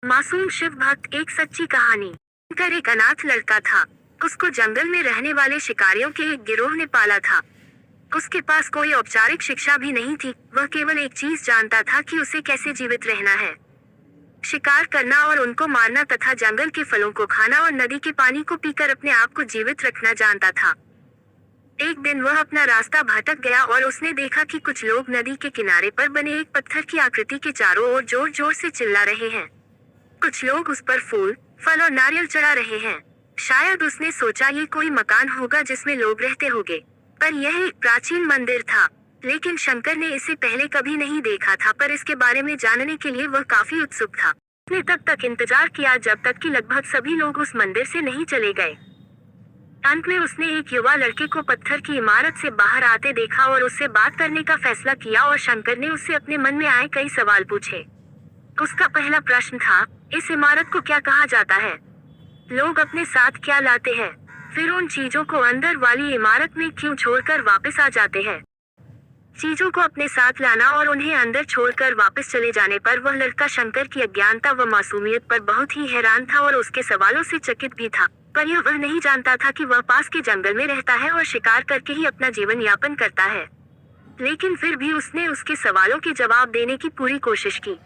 मासूम शिव भक्त एक सच्ची कहानी। शंकर एक अनाथ लड़का था। उसको जंगल में रहने वाले शिकारियों के एक गिरोह ने पाला था। उसके पास कोई औपचारिक शिक्षा भी नहीं थी। वह केवल एक चीज जानता था कि उसे कैसे जीवित रहना है। शिकार करना और उनको मारना तथा जंगल के फलों को खाना और नदी के पानी को पीकर अपने आप को जीवित रखना जानता था। एक दिन वह अपना रास्ता भटक गया और उसने देखा कि कुछ लोग नदी के किनारे पर बने एक पत्थर की आकृति के चारों ओर जोर जोर से चिल्ला रहे हैं। कुछ लोग उस पर फूल, फल और नारियल चढ़ा रहे हैं। शायद उसने सोचा ये कोई मकान होगा जिसमें लोग रहते होंगे, पर यह एक प्राचीन मंदिर था। लेकिन शंकर ने इसे पहले कभी नहीं देखा था, पर इसके बारे में जानने के लिए वह काफी उत्सुक था। उसने तब तक इंतजार किया जब तक कि लगभग सभी लोग उस मंदिर से नहीं चले गए। अंत में उसने एक युवा लड़के को पत्थर की इमारत से बाहर आते देखा और उससे बात करने का फैसला किया और शंकर ने उससे अपने मन में आए कई सवाल पूछे। उसका पहला प्रश्न था, इस इमारत को क्या कहा जाता है? लोग अपने साथ क्या लाते हैं? फिर उन चीजों को अंदर वाली इमारत में क्यों छोड़कर वापस आ जाते हैं? चीजों को अपने साथ लाना और उन्हें अंदर छोड़कर वापस चले जाने पर वह लड़का शंकर की अज्ञानता व मासूमियत पर बहुत ही हैरान था और उसके सवालों से चकित भी था। पर यह वह नहीं जानता था कि वह पास के जंगल में रहता है और शिकार करके ही अपना जीवन यापन करता है। लेकिन फिर भी उसने उसके सवालों के जवाब देने की पूरी कोशिश की।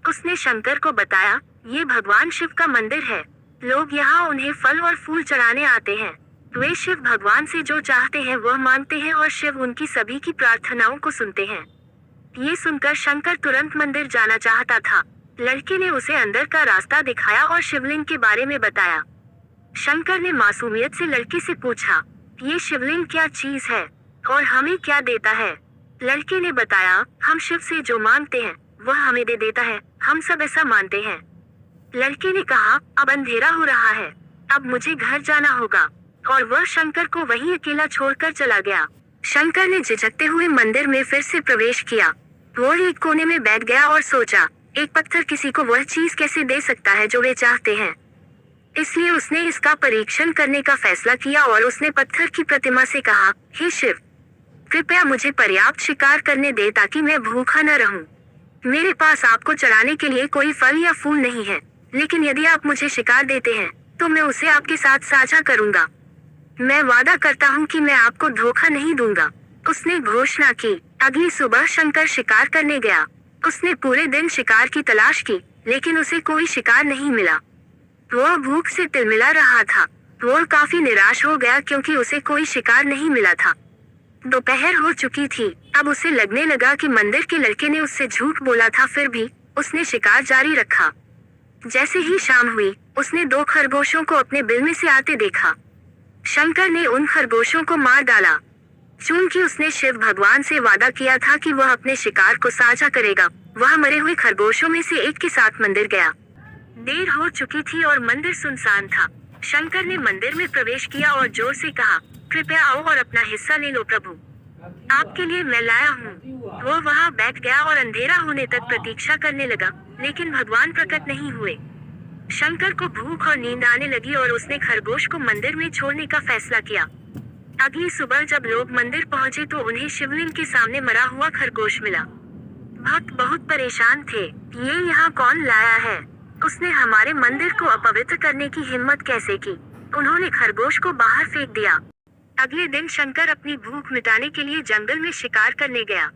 उसने शंकर को बताया, ये भगवान शिव का मंदिर है। लोग यहाँ उन्हें फल और फूल चढ़ाने आते हैं। वे शिव भगवान से जो चाहते हैं वह मांगते हैं और शिव उनकी सभी की प्रार्थनाओं को सुनते हैं। ये सुनकर शंकर तुरंत मंदिर जाना चाहता था। लड़के ने उसे अंदर का रास्ता दिखाया और शिवलिंग के बारे में बताया। शंकर ने मासूमियत से लड़के से पूछा, ये शिवलिंग क्या चीज है और हमें क्या देता है? लड़के ने बताया, हम शिव से जो मांगते हैं वह हमें दे देता है। हम सब ऐसा मानते हैं। लड़के ने कहा, अब अंधेरा हो रहा है, अब मुझे घर जाना होगा। और वह शंकर को वहीं अकेला छोड़कर चला गया। शंकर ने झिझकते हुए मंदिर में फिर से प्रवेश किया। वो एक कोने में बैठ गया और सोचा, एक पत्थर किसी को वह चीज कैसे दे सकता है जो वे चाहते हैं। इसलिए उसने इसका परीक्षण करने का फैसला किया और उसने पत्थर की प्रतिमा से कहा, हे शिव, कृपया मुझे पर्याप्त शिकार करने दे ताकि मैं भूखा न रहूं। मेरे पास आपको चढ़ाने के लिए कोई फल या फूल नहीं है, लेकिन यदि आप मुझे शिकार देते हैं तो मैं उसे आपके साथ साझा करूंगा। मैं वादा करता हूं कि मैं आपको धोखा नहीं दूंगा। उसने घोषणा की। अगली सुबह शंकर शिकार करने गया। उसने पूरे दिन शिकार की तलाश की, लेकिन उसे कोई शिकार नहीं मिला। वह भूख से तिलमिला रहा था। वह काफी निराश हो गया क्योंकि उसे कोई शिकार नहीं मिला था। दोपहर हो चुकी थी। अब उसे लगने लगा कि मंदिर के लड़के ने उससे झूठ बोला था, फिर भी उसने शिकार जारी रखा। जैसे ही शाम हुई, उसने 2 खरगोशों को अपने बिल में से आते देखा। शंकर ने उन खरगोशों को मार डाला। चूंकि उसने शिव भगवान से वादा किया था कि वह अपने शिकार को साझा करेगा, वह मरे हुए खरगोशों में से एक के साथ मंदिर गया। देर हो चुकी थी और मंदिर सुनसान था। शंकर ने मंदिर में प्रवेश किया और जोर से कहा, कृपया आओ और अपना हिस्सा ले लो प्रभु, आपके लिए मैं लाया हूँ। वो वहाँ बैठ गया और अंधेरा होने तक प्रतीक्षा करने लगा, लेकिन भगवान प्रकट नहीं हुए। शंकर को भूख और नींद आने लगी और उसने खरगोश को मंदिर में छोड़ने का फैसला किया। अगली सुबह जब लोग मंदिर पहुँचे तो उन्हें शिवलिंग के सामने मरा हुआ खरगोश मिला। भक्त बहुत परेशान थे। ये यहाँ कौन लाया है? उसने हमारे मंदिर को अपवित्र करने की हिम्मत कैसे की? उन्होंने खरगोश को बाहर फेंक दिया। अगले दिन शंकर अपनी भूख मिटाने के लिए जंगल में शिकार करने गया,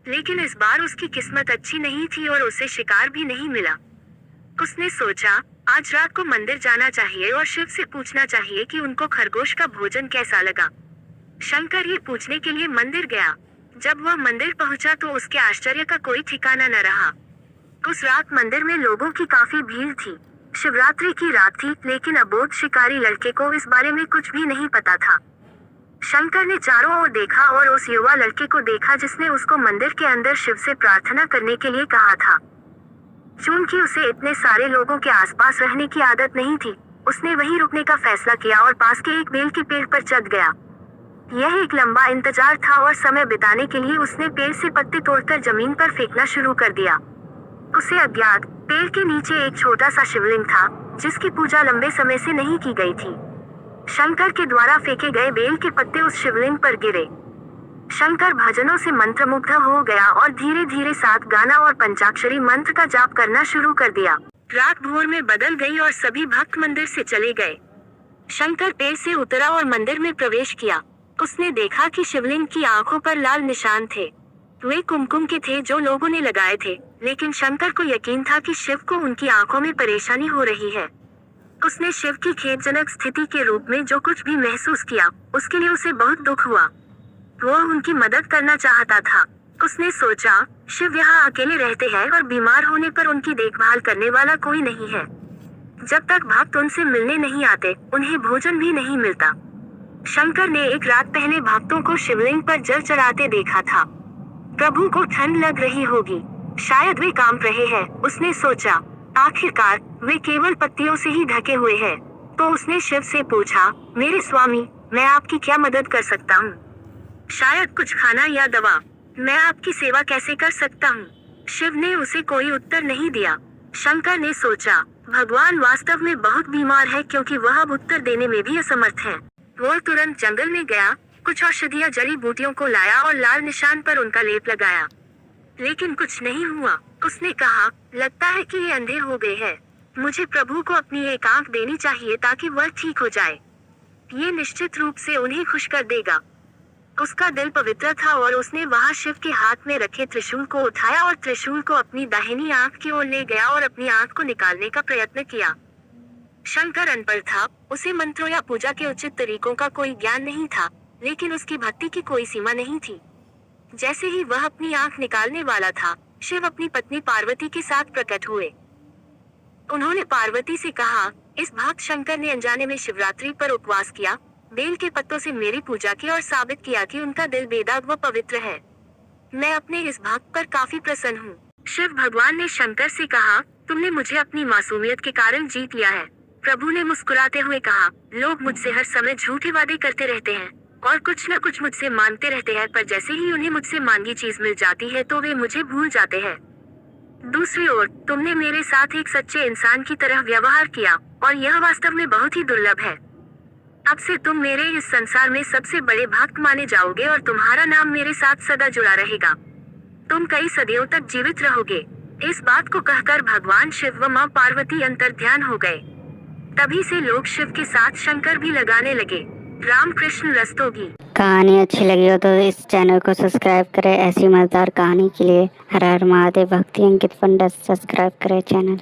लेकिन इस बार उसकी किस्मत अच्छी नहीं थी और उसे शिकार भी नहीं मिला। उसने सोचा, आज रात को मंदिर जाना चाहिए और शिव से पूछना चाहिए कि उनको खरगोश का भोजन कैसा लगा। शंकर ये पूछने के लिए मंदिर गया। जब वह मंदिर पहुंचा तो उसके आश्चर्य का कोई ठिकाना न रहा। उस रात मंदिर में लोगों की काफी भीड़ थी। शिवरात्रि की रात थी, लेकिन अबोध शिकारी लड़के को इस बारे में कुछ भी नहीं पता था। शंकर ने चारों ओर देखा और उस युवा लड़के को देखा जिसने उसको मंदिर के अंदर शिव से प्रार्थना करने के लिए कहा था। चूंकि उसे इतने सारे लोगों के आसपास रहने की आदत नहीं थी, उसने वहीं रुकने का फैसला किया और पास के एक बेल के पेड़ पर चढ़ गया। यह एक लंबा इंतजार था और समय बिताने के लिए उसने पेड़ से पत्ते तोड़कर जमीन पर फेंकना शुरू कर दिया। उसे अज्ञात पेड़ के नीचे एक छोटा सा शिवलिंग था, जिसकी पूजा लंबे समय से नहीं की गई थी। शंकर के द्वारा फेंके गए बेल के पत्ते उस शिवलिंग पर गिरे। शंकर भजनों से मंत्रमुग्ध हो गया और धीरे धीरे 7 गाना और पंचाक्षरी मंत्र का जाप करना शुरू कर दिया। रात भोर में बदल गई और सभी भक्त मंदिर से चले गए। शंकर पेड़ से उतरा और मंदिर में प्रवेश किया। उसने देखा कि शिवलिंग की आंखों पर लाल निशान थे। वे कुमकुम के थे जो लोगों ने लगाए थे, लेकिन शंकर को यकीन था कि शिव को उनकी आंखों में परेशानी हो रही है। उसने शिव की खेदजनक स्थिति के रूप में जो कुछ भी महसूस किया, उसके लिए उसे बहुत दुख हुआ। वो उनकी मदद करना चाहता था। उसने सोचा, शिव यहाँ अकेले रहते हैं और बीमार होने पर उनकी देखभाल करने वाला कोई नहीं है। जब तक भक्त उनसे मिलने नहीं आते, उन्हें भोजन भी नहीं मिलता। शंकर ने एक रात पहले भक्तों को शिवलिंग पर जल चढ़ाते देखा था। प्रभु को ठंड लग रही होगी, शायद वे कांप रहे हैं। उसने सोचा, आखिरकार वे केवल पत्तियों से ही ढके हुए हैं। तो उसने शिव से पूछा, मेरे स्वामी, मैं आपकी क्या मदद कर सकता हूँ? शायद कुछ खाना या दवा। मैं आपकी सेवा कैसे कर सकता हूँ? शिव ने उसे कोई उत्तर नहीं दिया। शंकर ने सोचा, भगवान वास्तव में बहुत बीमार है क्योंकि वह अब उत्तर देने में भी असमर्थ है। वो तुरंत जंगल में गया, कुछ औषधीय जड़ी बूटियों को लाया और लाल निशान पर उनका लेप लगाया, लेकिन कुछ नहीं हुआ। उसने कहा, लगता है कि ये अंधे हो गए हैं। मुझे प्रभु को अपनी एक आंख देनी चाहिए ताकि वह ठीक हो जाए। ये निश्चित रूप से उन्हें खुश कर देगा। उसका दिल पवित्र था और उसने वहां शिव के हाथ में रखे त्रिशूल को उठाया और त्रिशूल को अपनी दाहिनी आंख की ओर ले गया और अपनी आंख को निकालने का प्रयत्न किया। शंकर अनपढ़ था, उसे मंत्रों या पूजा के उचित तरीकों का कोई ज्ञान नहीं था, लेकिन उसकी भक्ति की कोई सीमा नहीं थी। जैसे ही वह अपनी आंख निकालने वाला था, शिव अपनी पत्नी पार्वती के साथ प्रकट हुए। उन्होंने पार्वती से कहा, इस भक्त शंकर ने अनजाने में शिवरात्रि पर उपवास किया, बेल के पत्तों से मेरी पूजा की और साबित किया कि उनका दिल बेदाग व पवित्र है। मैं अपने इस भक्त पर काफी प्रसन्न हूँ। शिव भगवान ने शंकर से कहा, तुमने मुझे अपनी मासूमियत के कारण जीत लिया है। प्रभु ने मुस्कुराते हुए कहा, लोग मुझसे हर समय झूठे वादे करते रहते हैं और कुछ न कुछ मुझसे मांगते रहते हैं, पर जैसे ही उन्हें मुझसे मांगी चीज मिल जाती है तो वे मुझे भूल जाते हैं। दूसरी ओर तुमने मेरे साथ एक सच्चे इंसान की तरह व्यवहार किया और यह वास्तव में बहुत ही दुर्लभ है। अब से तुम मेरे इस संसार में सबसे बड़े भक्त माने जाओगे और तुम्हारा नाम मेरे साथ सदा जुड़ा रहेगा। तुम कई सदियों तक जीवित रहोगे। इस बात को कहकर भगवान शिव व मां पार्वती अंतर्ध्यान हो गए। तभी से लोग शिव के साथ शंकर भी लगाने लगे। राम कृष्ण रस्तोगी। कहानी अच्छी लगी हो तो इस चैनल को सब्सक्राइब करें। ऐसी मजेदार कहानी के लिए हर हर महादेव भक्ति अंकित पंडित सब्सक्राइब करें चैनल।